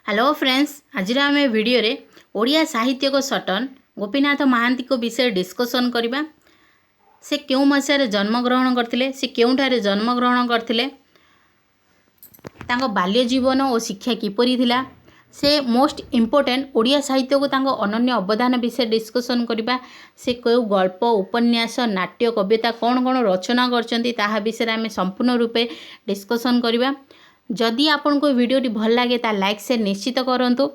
Hello friends, आज आम video रे ओडिया साहित्य को सटन गोपीनाथ महांती को विषय डिस्कसन करवा। से क्यों मसीह जन्मग्रहण करते, से क्योंठारे जन्मग्रहण करते, बाल्य जीवन और शिक्षा किपरि थिला, से मोस्ट इम्पोर्टेंट ओडिया साहित्य को तांको अनन्य अवदान विषय डिस्कसन करवा। से क्यों गल्प उपन्यास नाट्य कविता कौन कौन रचना करछंती ताहा विषय आम संपूर्ण रूपे डिस्कसन करवा। जदि आपन को वीडियोटी भल लगे ता लाइक से निश्चित करंतु।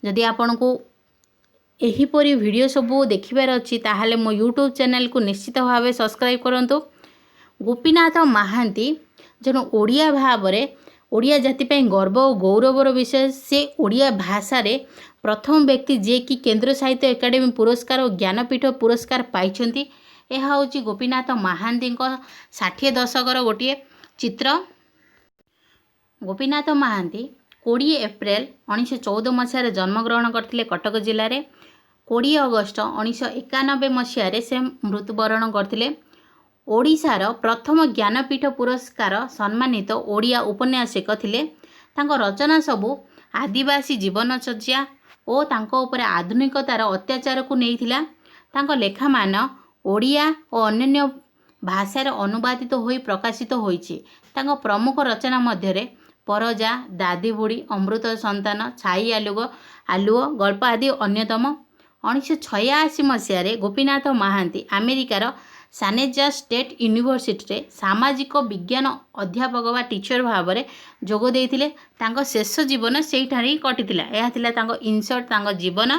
जदि आपन को एहीपरी वीडियो सबू देखिबार अछि ताहाले मो यूट्यूब चैनल को निश्चित भाव सब्सक्राइब करंतु। गोपीनाथ महांती जन ओडिया भाव रे ओडिया जाति पे गर्व और गौरवर विषय। से ओडिया भाषा रे प्रथम व्यक्ति जे कि केंद्र साहित्य एकाडेमी पुरस्कार और ज्ञानपीठ पुरस्कार पाइछंती। एहा होची गोपीनाथ महांती 60 दशकर गोटे चित्र। गोपीनाथ महांती 20 एप्रिल 1914 मसीह जन्मग्रहण करते कटक जिले में। 20 अगस्त 1991 मसीह से मृत्युवरण करते। ओडिशार प्रथम ज्ञानपीठ पुरस्कार सम्मानित ओडिया उपन्यासिक थिले। तांको रचना सबू आदिवासी जीवनचर्या और तांको उपरे आधुनिकतार अत्याचार को नहीं। तांको लेखा मान ओडिया और अन्य भाषार अनुवादित होई प्रकाशित होईछि। तांको प्रमुख रचना मध्य परजा, दादी बुढ़ी, अमृत संतान, छाई आलुओ गल्प आदि अन्यतम। 1986 मसीह गोपीनाथ महांती अमेरिकार सानेजा स्टेट यूनिवर्सिटी रे सामाजिक विज्ञान अध्यापक व टीचर भाव में जोग देइथिले। तांको शेष जीवन सेठारे कटिथिला। यह थिला तांको इनसर्ट तांको जीवन।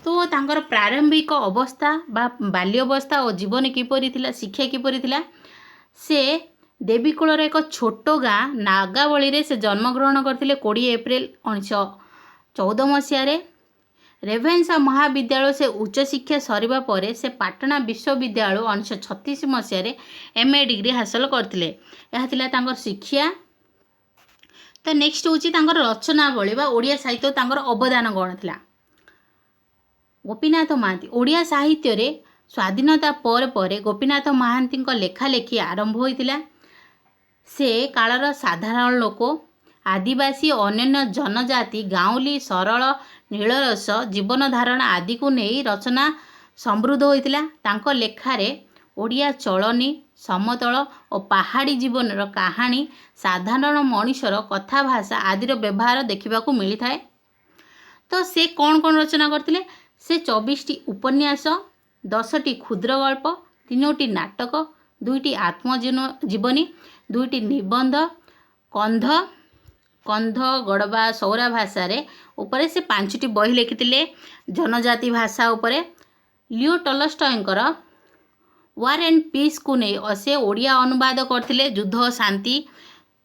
तो तांकर प्रारंभिक अवस्था बा बाल्यवस्था और जीवन किपरि थिला, शिक्षा किपरि थिला। से देवीकूलर एक छोट गाँ नागावली से जन्मग्रहण करते 20 एप्रिल 1914 मसीह। रेभेन्सा महाविद्यालय से उच्च शिक्षा सरिबा परे से पाटना विश्वविद्यालय 1936 मसीह एमए डिग्री हासिल करते। यह थिला तांकर शिक्षा। तो नेक्स्ट होची तांकर रचनावली बा ओडिया साहित्य तांकर अवदान कौन थिला। गोपीनाथ महांती ओडिया साहित्य रे स्वाधीनता पर गोपीनाथ महांती लेखालेखी आरंभ होइतिला। से कालर साधारण लोक, आदिवासी और अन्य जनजाति गाँवली सरल नीलरस जीवन धारणा आदि को नहीं रचना समृद्ध होइतिला। तांको लेखारे ओडिया चलनी, समतल और पहाड़ी जीवन कहानी, साधारण मनुष्यर कथा भाषा आदिर व्यवहार देखा मिलता है। तो से कौन कौन रचना करते? से 24टी उपन्यास, 10टी क्षुद्र गल्प, 3टी नाटक, 2टी आत्मजीवनी, 2टी निबंध, कंध गड़बा सौरा भाषा रे उपरे से 5टी बही लिखिथिले जनजाति भाषा उपरे। लियो टलस्टॉयंकर वार एंड पीस को नहीं से ओडिया अनुवाद करथिले। युद्ध और शांति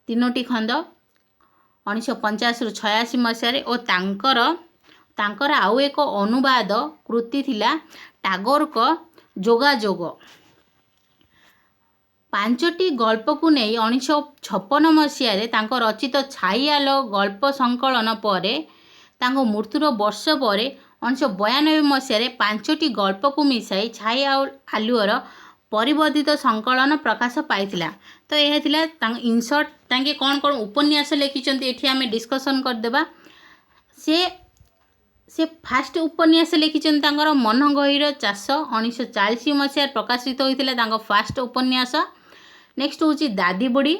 3टी खंड 1985 ରୁ 86 मसीह। और तांकर आउ एक अनुवाद कृति थिला टागोर को जोगाजोग। 5टी गल्प को नहीं 1956 मसीह तांको रचित छाई आलो गल्प संकलन पर तांको मृत्युर वर्ष पर 1992 मसीह 5टी गल्प को मिसाई छाई आलुअर परिवर्धित संकलन प्रकाश पाइथिला। तो यह थिला इनसर्ट तांके कौन कौन उपन्यास लिखिचंती एठी आमे डिस्कशन करदेबा। से फास्ट उपन्यास लिखिचंती तांकर मन गहीर चाष 1940 मसीह प्रकाशित होइथिला तांको फास्ट उपन्यास। नेक्स्ट होची दादी बुढ़ी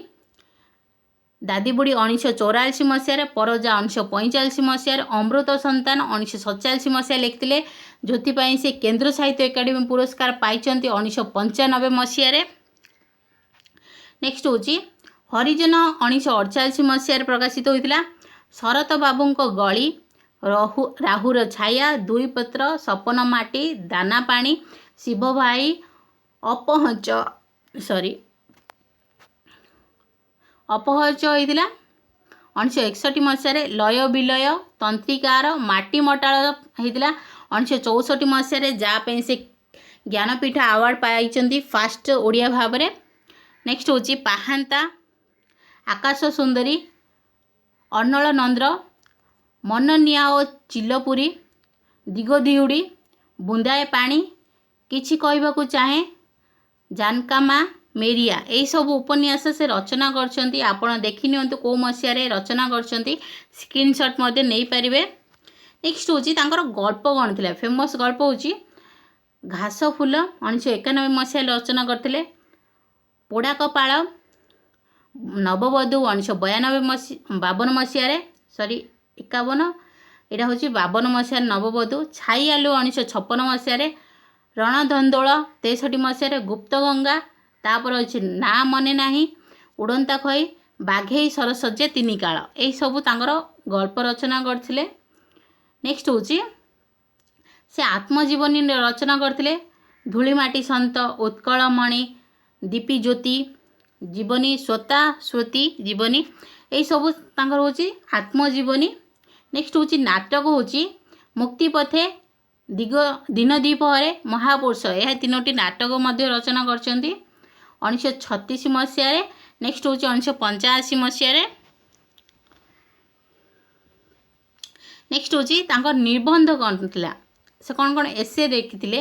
1984 मसीह, परजा 1945 मसीह, अमृत संतान 1947 मसीह लिखिते। जोथिपाई से केंद्र साहित्य एकाडेमी पुरस्कार पाइचंती 1995 मसीह। नेक्स्ट होची हरिजन 1948 मसीह प्रकाशित होइतिला। शरत बाबूंको गली, राहुर छाया, दुई पत्र, सपन माटी, दाना पानी, शिव भाई, अपहच होइतिला 1961 मसीह। लय विलय, तंत्रिकार, माटी मटाल होइतिला 1964 मसीह। जहाँ से ज्ञानपीठ अवार्ड पाइचंती फास्ट ओडिया भाव में। नेक्स्ट होची पाहांता, आकाश सुंदरी, अर्नल नंद्र, मननिया और चिलपुरी, दिगदिहुड़ी, बुंदाए पानी, किछि कहबाकू चाहे, जानकामा, मेरिया यही सब उपन्यास से रचना करछंती। आपण देखि नियंतु को मसिया रे रचना करछंती, स्क्रीनशॉट मध्ये नै परिबे। नेक्स्ट होची तांकर गल्प कोन थिला, फेमस गल्प होची घास फूल 1991 मसिया रचना करथिले। पोड़ा कपाळ नववधू 1952 मसिया रे, सॉरी 51, एटा होची 52 मसिया नववधू। छाई आलू 1956 मसिया रे। रणधंदोल 63 मसिया रे। गुप्त गंगा, तापर होची ना मने नाही, उड़ंता खई, बाघेई सरसज्जे तीनी काल, एई सबु तांकर गल्प रचना करथिले। नेक्स्ट होची से आत्मजीवनी रचना करथिले। धूलिमाटी संत, उत्कलमणि, दीपी ज्योति जीवनी, स्वता स्वती जीवनी, यही सब तांकर होची आत्मजीवनी। नेक्स्ट होची नाटक होची मुक्ति पथे, दिग दिन दीपहरे, महापुरुष, यह तीनोटी नाटक मध्य रचना करछंती 1936 मसिया रे। नेक्स्ट होची 1985 मसिया रे। नेक्स्ट होची तांकर निबंध कौन थिला, से कौन कौन एसे देखिथिले।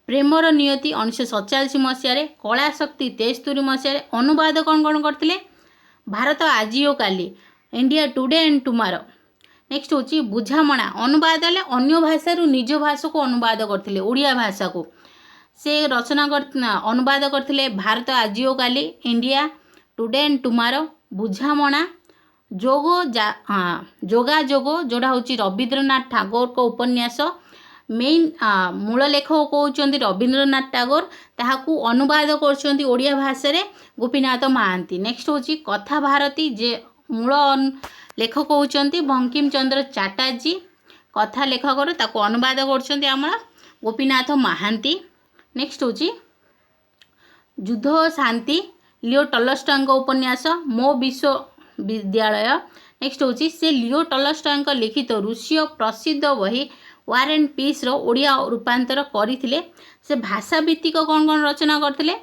प्रेमर नियति 1947 मसिया रे। कला शक्ति 73 मसिया रे। अनुवाद कौन कौन करथिले, भारत आजी ओ काली, India today and tomorrow. Next होची बुझामणा, अनुवाद हेले अन्य भाषा रु निज भाषा को अनुवाद करथिले, ओडिया भाषा को से रचना कर अनुवाद करथिले। भारत आजी ओ काली, इंडिया टुडे एंड टुमारो। बुझामणा जोगो जोगा जोगो, जोड़ा होची रवींद्रनाथ ठाकुर को उपन्यास। मेन मूल लेखक कहउचंती रवींद्रनाथ टागोर, ताहाकू अनुवाद करछंती ओडिया भाषा रे गोपीनाथ महांती। नेक्स्ट होची कथा भारती, जे मूल लेखक कहउचंती बंकिम चंद्र चटर्जी, कथा लेखक ताको अनुवाद करछंती हमर गोपीनाथ महांती। नेक्स्ट होची युद्ध और शांति, लियो टॉलस्टॉय को उपन्यास, मो विश्वविद्यालय। नेक्स्ट होची से लियो टॉलस्टॉय लिखित रूसीय प्रसिद्ध बही वार एंड पीस रो ओडिया रूपांतर करथिले। से भाषा भित्तिक कौन कौन रचना करथिले,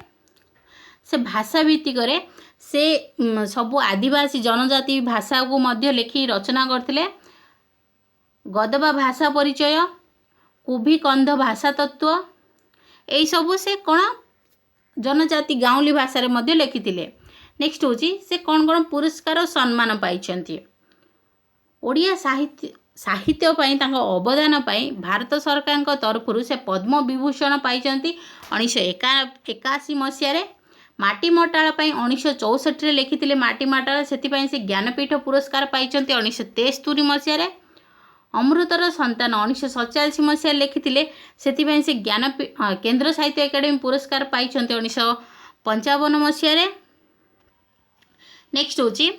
से भाषा भित्तिक रे से सबु आदिवासी जनजाति भाषा को मध्य लेखि रचना करथिले। गदबा भाषा परिचय, कुभी कंध भाषा तत्व, एई सबु से कौन जनजाति गाँवली भाषा रे मध्य लेखिथिले। नेक्स्ट होची से कौन कौन पुरस्कार सम्मान पाइछंती। ओडिया साहित्य पाई तांको अवदान पाई भारत सरकार को तरफ से पद्म विभूषण पाइछंती 1981 मसिया रे। माटी मटाळ पाई 1964 रे लिखिथिले माटी मटाळ, सेति पाई से ज्ञानपीठ पुरस्कार पाइछंती 1973 मसिया रे। अमृतर संतान 1947 मसिया लिखिथिले, सेति पाई से केंद्र साहित्य एकेडमी पुरस्कार पाइछंती 1955 मसिया रे। नेक्स्ट होची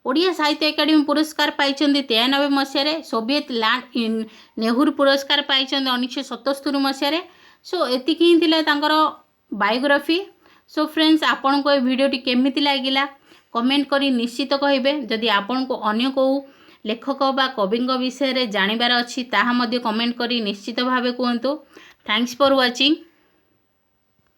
ओडिया साहित्य एकेडमी पुरस्कार पाइछंती 93 मसिया रे। सोवियत लैंड इन नेहरू पुरस्कार पाइछंती 1977 मसिया रे। सो एतिकी ही थिला तांकर बायोग्राफी। सो फ्रेंड्स, आपन को ए वीडियोटी केमिति लागिला कमेंट करी निश्चित कहिबे। जदि आपन को अन्य को लेखक बा कविंग विषय रे जानिबार अछि ताहा मध्ये कमेंट करी निश्चित भाबे कहंतु। Thanks for watching.